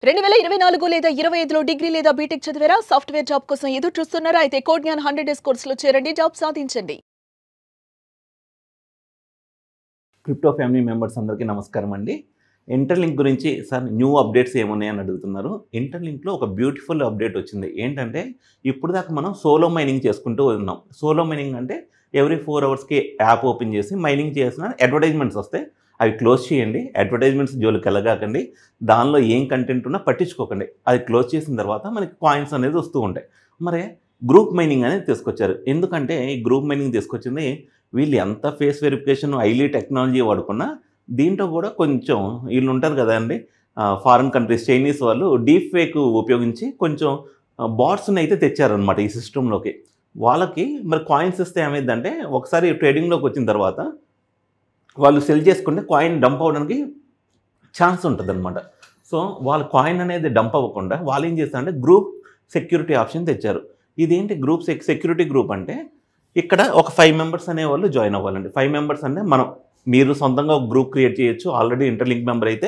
2024 లేదా 25లో డిగ్రీ లేదా బీటెక్ చదివారా? సాఫ్ట్‌వేర్ జాబ్ కోసం ఎదురు చూస్తున్నారా? అయితే కోడ్ జ్ఞాన్ 100 డేస్ కోర్సులో చేరండి, జాబ్ సాధించండి. క్రిప్టో ఫ్యామిలీ మెంబర్స్ అందరికీ నమస్కారం అండి. ఇంటర్లింక్ గురించి సార్ న్యూ అప్డేట్స్ ఏమున్నాయని అడుగుతున్నారు. ఇంటర్లింక్లో ఒక బ్యూటిఫుల్ అప్డేట్ వచ్చింది. ఏంటంటే ఇప్పుడు దాకా మనం సోలో మైనింగ్ చేసుకుంటూ ఉన్నాం. సోలో మైనింగ్ అంటే ఎవ్రీ 4 అవర్స్కి యాప్ ఓపెన్ చేసి మైనింగ్ చేసిన అడ్వర్టైజ్మెంట్స్ వస్తాయి, అవి క్లోజ్ చేయండి. అడ్వర్టైజ్మెంట్స్ జోలికి వెళ్ళగాకండి. దానిలో ఏం కంటెంట్ ఉన్నా పట్టించుకోకండి. అది క్లోజ్ చేసిన తర్వాత మనకి కాయిన్స్ అనేది వస్తూ ఉంటాయి. మరి గ్రూప్ మైనింగ్ అనేది తీసుకొచ్చారు. ఎందుకంటే ఈ గ్రూప్ మైనింగ్ తీసుకొచ్చింది వీళ్ళు ఎంత ఫేస్ వెరిఫికేషన్ హైలీ టెక్నాలజీ వాడుకున్నా దీంట్లో కూడా కొంచెం వీళ్ళు ఉంటారు కదా అండి, ఫారిన్ కంట్రీస్ చైనీస్ వాళ్ళు డీప్ ఫేక్ ఉపయోగించి కొంచెం బాట్స్ని అయితే తెచ్చారనమాట ఈ సిస్టంలోకి. వాళ్ళకి మరి కాయిన్స్ ఇస్తే ఏమైందంటే ఒకసారి ట్రేడింగ్లోకి వచ్చిన తర్వాత వాళ్ళు సెల్ చేసుకుంటే కాయిన్ డంప్ అవ్వడానికి ఛాన్స్ ఉంటుంది అనమాట. సో వాళ్ళ కాయిన్ అనేది డంప్ అవ్వకుండా వాళ్ళు ఏం చేస్తారంటే గ్రూప్ సెక్యూరిటీ ఆప్షన్ తెచ్చారు. ఇదేంటి గ్రూప్ సెక్యూరిటీ గ్రూప్ అంటే ఇక్కడ ఒక 5 మెంబర్స్ అనేవాళ్ళు జాయిన్ అవ్వాలండి. 5 మెంబర్స్ అంటే మీరు సొంతంగా ఒక గ్రూప్ క్రియేట్ చేయొచ్చు. ఆల్రెడీ ఇంటర్లింక్ మెంబర్ అయితే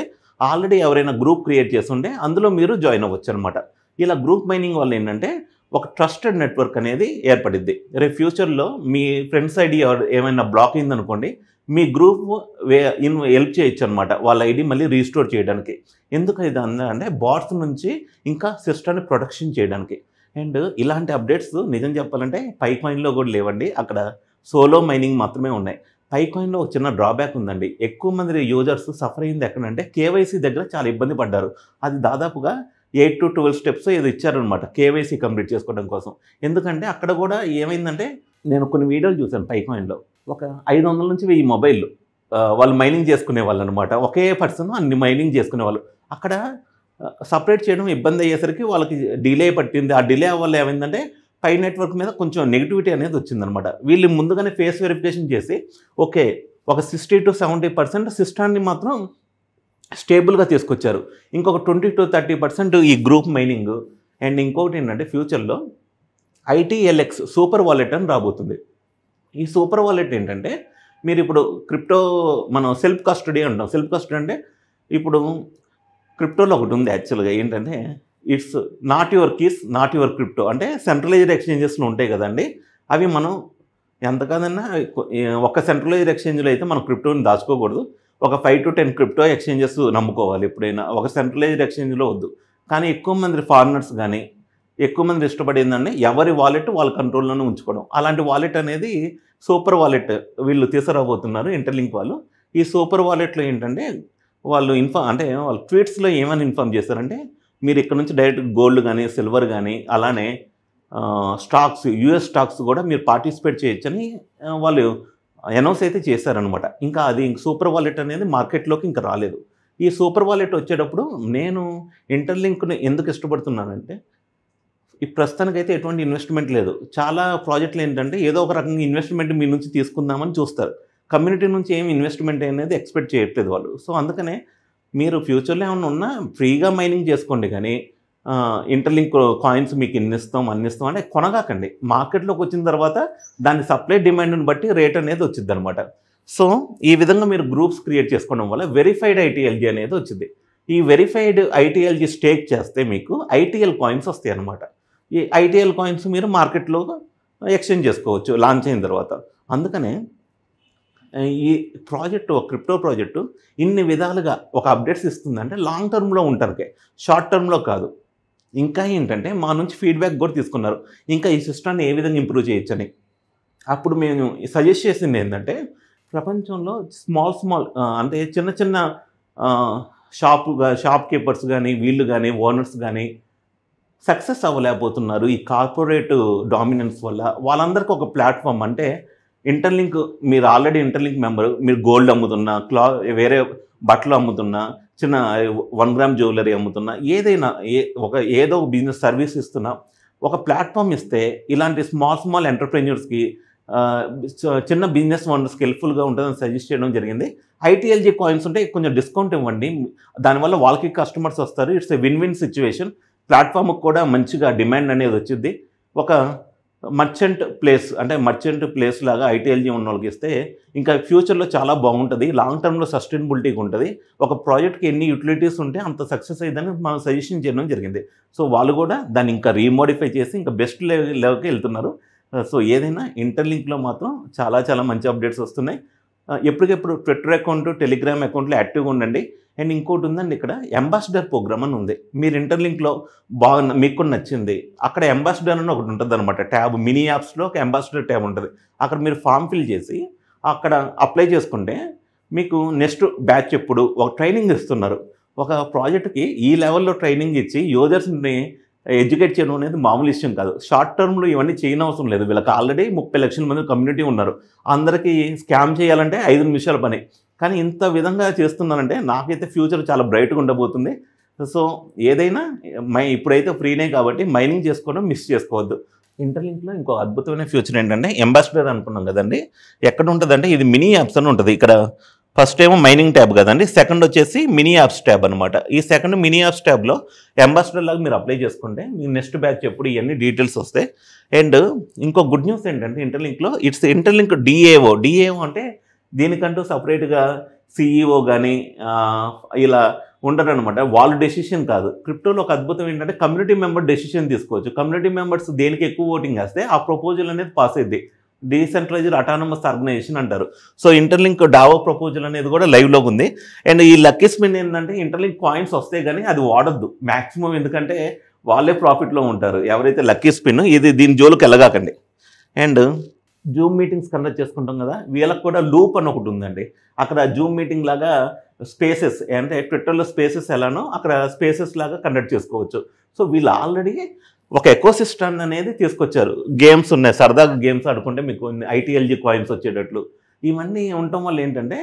ఆల్రెడీ ఎవరైనా గ్రూప్ క్రియేట్ చేస్తుంటే అందులో మీరు జాయిన్ అవ్వచ్చు అనమాట. ఇలా గ్రూప్ మైనింగ్ వల్ల ఏంటంటే ఒక ట్రస్టెడ్ నెట్వర్క్ అనేది ఏర్పడిద్ది. రేపు ఫ్యూచర్లో మీ ఫ్రెండ్స్ ఐడి ఏమైనా బ్లాక్ అయిందనుకోండి, మీ గ్రూప్ హెల్ప్ చేయొచ్చు అనమాట వాళ్ళ ఐడి మళ్ళీ రీస్టోర్ చేయడానికి. ఎందుకు ఇది అంటే బాట్స్ నుంచి ఇంకా సిస్టమ్ని ప్రొటెక్షన్ చేయడానికి. అండ్ ఇలాంటి అప్డేట్స్ నిజం చెప్పాలంటే పైకాయిన్లో కూడా లేవండి. అక్కడ సోలో మైనింగ్ మాత్రమే ఉన్నాయి. పైకాయిన్లో ఒక చిన్న డ్రాబ్యాక్ ఉందండి. ఎక్కువ మంది యూజర్స్ సఫర్ అయింది ఎక్కడంటే కేవైసీ దగ్గర చాలా ఇబ్బంది పడ్డారు. అది దాదాపుగా 8 to 12 స్టెప్స్ ఏదో ఇచ్చారనమాట కేవైసీ కంప్లీట్ చేసుకోవడం కోసం. ఎందుకంటే అక్కడ కూడా ఏమైందంటే నేను కొన్ని వీడియోలు చూశాను పైకాయిన్లో. ఒక 500 నుంచి 1000 మొబైళ్ళు వాళ్ళు మైనింగ్ చేసుకునే వాళ్ళు అనమాట. ఒకే పర్సన్ అన్ని మైనింగ్ చేసుకునేవాళ్ళు. అక్కడ సపరేట్ చేయడం ఇబ్బంది అయ్యేసరికి వాళ్ళకి డిలే పట్టింది. ఆ డిలే వల్ల ఏమైందంటే పై నెట్వర్క్ మీద కొంచెం నెగిటివిటీ అనేది వచ్చిందనమాట. వీళ్ళు ముందుగానే ఫేస్ వెరిఫికేషన్ చేసి ఓకే ఒక 60 to 70% సిస్టాన్ని మాత్రం స్టేబుల్గా తీసుకొచ్చారు. ఇంకొక 20 to 30% ఈ గ్రూప్ మైనింగ్. అండ్ ఇంకొకటి ఏంటంటే ఫ్యూచర్లో ITLX సూపర్ వాలెట్ అని రాబోతుంది. ఈ సూపర్ వాలెట్ ఏంటంటే మీరు ఇప్పుడు క్రిప్టో మనం సెల్ఫ్ కస్టడీ అంటాం. సెల్ఫ్ కస్టడీ అంటే ఇప్పుడు క్రిప్టోలో ఒకటి ఉంది యాక్చువల్గా ఏంటంటే it's not your keys not your crypto. అంటే సెంట్రలైజ్డ్ ఎక్స్చేంజెస్లో ఉంటాయి కదండి, అవి మనం ఎంత కాదన్నా ఒక సెంట్రలైజ్డ్ ఎక్స్చేంజ్లో అయితే మనం క్రిప్టోని దాచుకోకూడదు. ఒక 5 to 10 క్రిప్టో ఎక్స్చేంజెస్ నమ్ముకోవాలి ఎప్పుడైనా. ఒక సెంట్రలైజ్డ్ ఎక్స్చేంజ్లో వద్దు. కానీ ఎక్కువ మంది ఫారినర్స్ కానీ ఎక్కువ మంది ఇష్టపడేందండి ఎవరి వాలెట్ వాళ్ళ కంట్రోల్లోనే ఉంచుకోవడం. అలాంటి వాలెట్ అనేది సూపర్ వాలెట్ వీళ్ళు తీసుకురాబోతున్నారు ఇంటర్లింక్ వాళ్ళు. ఈ సూపర్ వాలెట్లో ఏంటంటే వాళ్ళు అంటే వాళ్ళ ట్వీట్స్లో ఏమని ఇన్ఫామ్ చేశారంటే మీరు ఇక్కడ నుంచి డైరెక్ట్ గోల్డ్ కానీ సిల్వర్ కానీ అలానే స్టాక్స్ US స్టాక్స్ కూడా మీరు పార్టిసిపేట్ చేయొచ్చని వాళ్ళు అనౌన్స్ అయితే చేశారనమాట. ఇంకా అది సూపర్ వాలెట్ అనేది మార్కెట్లోకి ఇంకా రాలేదు. ఈ సూపర్ వాలెట్ వచ్చేటప్పుడు నేను ఇంటర్లింక్ని ఎందుకు ఇష్టపడుతున్నానంటే ఈ ప్రస్తుతానికైతే ఎటువంటి ఇన్వెస్ట్మెంట్ లేదు. చాలా ప్రాజెక్టులు ఏంటంటే ఏదో ఒక రకంగా ఇన్వెస్ట్మెంట్ మీ నుంచి తీసుకుందామని చూస్తారు. కమ్యూనిటీ నుంచి ఏమి ఇన్వెస్ట్మెంట్ అనేది ఎక్స్పెక్ట్ చేయట్లేదు వాళ్ళు. సో అందుకనే మీరు ఫ్యూచర్లో ఏమైనా ఉన్నా ఫ్రీగా మైనింగ్ చేసుకోండి, కానీ ఇంటర్లింక్ కాయిన్స్ మీకు ఇన్నిస్తాం అన్నిస్తాం అంటే కొనగాకండి. మార్కెట్లోకి వచ్చిన తర్వాత దాని సప్లై డిమాండ్ని బట్టి రేట్ అనేది వచ్చింది అనమాట. సో ఈ విధంగా మీరు గ్రూప్స్ క్రియేట్ చేసుకోవడం వల్ల వెరిఫైడ్ ITLG అనేది వచ్చింది. ఈ వెరిఫైడ్ ITLG స్టేక్ చేస్తే మీకు ITL కాయిన్స్ వస్తాయి అన్నమాట. ఈ ITL కాయిన్స్ మీరు మార్కెట్లో ఎక్స్చేంజ్ చేసుకోవచ్చు లాంచ్ అయిన తర్వాత. అందుకనే ఈ ప్రాజెక్టు ఒక క్రిప్టో ప్రాజెక్టు ఇన్ని విధాలుగా ఒక అప్డేట్స్ ఇస్తుందంటే లాంగ్ టర్మ్లో ఉంటారు, షార్ట్ టర్మ్లో కాదు. ఇంకా ఏంటంటే మా నుంచి ఫీడ్బ్యాక్ కూడా తీసుకున్నారు ఇంకా ఈ సిస్టమ్ని ఏ విధంగా ఇంప్రూవ్ చేయొచ్చని. అప్పుడు మేము సజెస్ట్ చేసింది ఏంటంటే ప్రపంచంలో స్మాల్ అంటే చిన్న చిన్న షాప్ కీపర్స్ కానీ వీళ్ళు కానీ ఓనర్స్ కానీ సక్సెస్ అవ్వలేకపోతున్నారు ఈ కార్పొరేట్ డామినెన్స్ వల్ల. వాళ్ళందరికీ ఒక ప్లాట్ఫామ్ అంటే ఇంటర్లింక్, మీరు ఆల్రెడీ ఇంటర్లింక్ మెంబర్, మీరు గోల్డ్ అమ్ముతున్నా, వేరే బట్టలు అమ్ముతున్నా, చిన్న 1 గ్రామ్ జ్యువెలరీ అమ్ముతున్నా, ఏదైనా ఏదో ఒక బిజినెస్ సర్వీస్ ఇస్తున్నా ఒక ప్లాట్ఫామ్ ఇస్తే ఇలాంటి స్మాల్ ఎంటర్ప్రెన్యూర్స్కి చిన్న బిజినెస్ ఓనర్స్కి హెల్ప్ఫుల్గా ఉంటుందని సజెస్ట్ చేయడం జరిగింది. ITLG కాయిన్స్ ఉంటే కొంచెం డిస్కౌంట్ ఇవ్వండి, దానివల్ల వాళ్ళకి కస్టమర్స్ వస్తారు. It's a win situation. ప్లాట్ఫామ్కి కూడా మంచిగా డిమాండ్ అనేది వచ్చింది. ఒక మర్చెంట్ ప్లేస్ లాగా ఐటీఎల్జీ ఉన్న వాళ్ళకి ఇస్తే ఇంకా ఫ్యూచర్లో చాలా బాగుంటుంది, లాంగ్ టర్మ్లో సస్టైనబిలిటీగా ఉంటుంది. ఒక ప్రాజెక్ట్కి ఎన్ని యూటిలిటీస్ ఉంటే అంత సక్సెస్ అయ్యిందని మనం సజెషన్ చేయడం జరిగింది. సో వాళ్ళు కూడా దాన్ని ఇంకా రీమోడిఫై చేసి ఇంకా బెస్ట్ లెవెల్కి వెళ్తున్నారు. సో ఏదైనా ఇంటర్లింక్లో మాత్రం చాలా చాలా మంచి అప్డేట్స్ వస్తున్నాయి. ఎప్పటికెప్పుడు ట్విట్టర్ అకౌంట్, టెలిగ్రామ్ అకౌంట్లో యాక్టివ్గా ఉండండి. అండ్ ఇంకోటి ఉందండి, ఇక్కడ అంబాసిడర్ ప్రోగ్రామ్ అని ఉంది. మీరు ఇంటర్లింక్లో మీకు నచ్చింది, అక్కడ అంబాసిడర్ అని ఒకటి ఉంటుంది అనమాట. ట్యాబ్ మినీ యాప్స్లో ఒక అంబాసిడర్ ట్యాబ్ ఉంటుంది. అక్కడ మీరు ఫామ్ ఫిల్ చేసి అక్కడ అప్లై చేసుకుంటే మీకు నెక్స్ట్ బ్యాచ్ ఎప్పుడు ఒక ట్రైనింగ్ ఇస్తున్నారు. ఒక ప్రాజెక్ట్కి ఈ లెవెల్లో ట్రైనింగ్ ఇచ్చి యూజర్స్ని ఎడ్యుకేట్ చేయడం అనేది మామూలు విషయం కాదు. షార్ట్ టర్మ్లో ఇవన్నీ చేయనవసరం లేదు. వీళ్ళకి ఆల్రెడీ 30 లక్షల మంది కమ్యూనిటీ ఉన్నారు. అందరికీ స్కామ్ చేయాలంటే 5 నిమిషాల పని. కానీ ఇంత విధంగా చేస్తున్నానంటే నాకైతే ఫ్యూచర్ చాలా బ్రైట్గా ఉండబోతుంది. సో ఏదైనా ఇప్పుడైతే ఫ్రీనే కాబట్టి మైనింగ్ చేసుకోవడం మిస్ చేసుకోవద్దు. ఇంటర్లింక్లో ఇంకో అద్భుతమైన ఫ్యూచర్ ఏంటంటే అంబాసిడర్ అనుకున్నాం కదండి, ఎక్కడ ఉంటుందంటే ఇది మినీ యాప్స్ అని ఉంటుంది. ఇక్కడ ఫస్ట్ ఏమో మైనింగ్ ట్యాబ్ కదండి, సెకండ్ వచ్చేసి మినీ యాప్స్ ట్యాబ్ అనమాట. ఈ సెకండ్ మినీ యాప్స్ ట్యాబ్లో అంబాసిడర్ లాగా మీరు అప్లై చేసుకుంటే మీ నెక్స్ట్ బ్యాచ్ ఎప్పుడు ఇవన్నీ డీటెయిల్స్ వస్తాయి. అండ్ ఇంకో గుడ్ న్యూస్ ఏంటంటే ఇంటర్లింక్లో ఇట్స్ ఇంటర్లింక్ డిఏఓ అంటే దీనికంటూ సపరేట్గా సిఈఓ కానీ ఇలా ఉండరు అనమాట. వాళ్ళు డెసిషన్ కాదు. క్రిప్టోలో ఒక అద్భుతం ఏంటంటే కమ్యూనిటీ మెంబర్ డెసిషన్ తీసుకోవచ్చు. కమ్యూనిటీ మెంబర్స్ దేనికి ఎక్కువ ఓటింగ్ వేస్తే ఆ ప్రపోజల్ అనేది పాస్ అయ్యింది. డీసెంట్రలైజ్డ్ అటానమస్ ఆర్గనైజేషన్ అంటారు. సో ఇంటర్లింక్ డావో ప్రపోజల్ అనేది కూడా లైవ్లో ఉంది. అండ్ ఈ లక్కీ స్పిన్ ఏంటంటే ఇంటర్లింక్ కాయిన్స్ వస్తాయి కానీ అది వాడద్దు మ్యాక్సిమం, ఎందుకంటే వాళ్ళే ప్రాఫిట్లో ఉంటారు ఎవరైతే లక్కీ స్పిన్. దీని జోలికి వెళ్ళగాకండి. అండ్ జూమ్ మీటింగ్స్ కండక్ట్ చేసుకుంటాం కదా, వీళ్ళకి కూడా లూప్ అని ఒకటి ఉందండి. అక్కడ జూమ్ మీటింగ్ లాగా స్పేసెస్ అంటే ట్విట్టర్లో స్పేసెస్ ఎలానో అక్కడ స్పేసెస్ లాగా కండక్ట్ చేసుకోవచ్చు. సో వీళ్ళు ఆల్రెడీ ఒక ఎకోసిస్టమ్ అనేది తీసుకొచ్చారు. గేమ్స్ ఉన్నాయి, సరదాగా గేమ్స్ ఆడుకుంటే మీకు ఐటీఎల్జీ కాయిన్స్ వచ్చేటట్లు. ఇవన్నీ ఉండటం వల్ల ఏంటంటే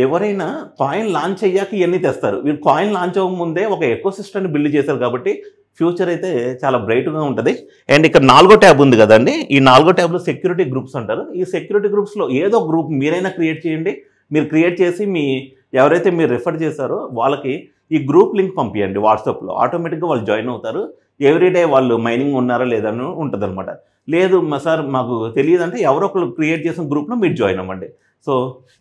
ఎవరైనా కాయిన్ లాంచ్ అయ్యాక ఇవన్నీ తెస్తారు. వీళ్ళు కాయిన్ లాంచ్ అవ్వకముందే ఒక ఎకోసిస్టమ్ని బిల్డ్ చేశారు కాబట్టి ఫ్యూచర్ అయితే చాలా బ్రైట్గా ఉంటుంది. అండ్ ఇక్కడ 4వ ట్యాబ్ ఉంది కదండి, ఈ 4వ ట్యాబ్లో సెక్యూరిటీ గ్రూప్స్ అంటారు. ఈ సెక్యూరిటీ గ్రూప్స్లో ఏదో గ్రూప్ మీరైనా క్రియేట్ చేయండి. మీరు క్రియేట్ చేసి ఎవరైతే మీరు రిఫర్ చేశారో వాళ్ళకి ఈ గ్రూప్ లింక్ పంపించండి వాట్సాప్లో. ఆటోమేటిక్గా వాళ్ళు జాయిన్ అవుతారు. ఎవ్రీడే వాళ్ళు మైనింగ్ ఉన్నారా లేదని ఉంటుంది అనమాట. లేదు సార్ మాకు తెలియదంటే ఎవరో ఒకరు క్రియేట్ చేసిన గ్రూప్లో మీరు జాయిన్ అవ్వండి. సో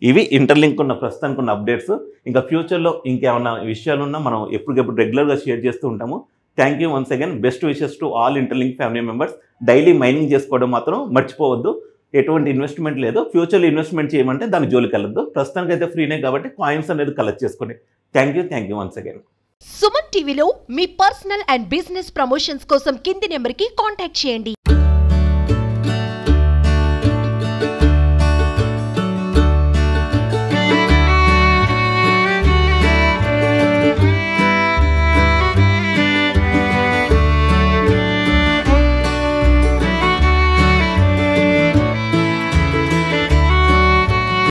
ఇవి ఇంటర్లింక్ ఉన్న ప్రస్తుతానికి ఉన్న అప్డేట్స్. ఇంకా ఫ్యూచర్లో ఇంకేమైనా విషయాలు ఉన్నా మనం ఎప్పటికెప్పుడు రెగ్యులర్గా షేర్ చేస్తూ ఉంటాము. Thank you once again. Best wishes to all interlink family members. Daily mining చేసుకోవడం మాత్రం మర్చిపోవద్దు. ఎటువంటి ఇన్వెస్ట్మెంట్ లేదు. ఫ్యూచర్లో ఇన్వెస్ట్మెంట్ చేయమంటే దాని జోలికి వెళ్ళొద్దు. ప్రస్తుతానికి అయితే ఫ్రీనే కాబట్టి కాయిన్స్ అనేది కలెక్ట్ చేసుకోండి. Thank you once again. Suman టీవీలో మీ పర్సనల్ అండ్ బిజినెస్ ప్రమోషన్స్ కోసం కింది నెంబర్కి కాంటాక్ట్ చేయండి.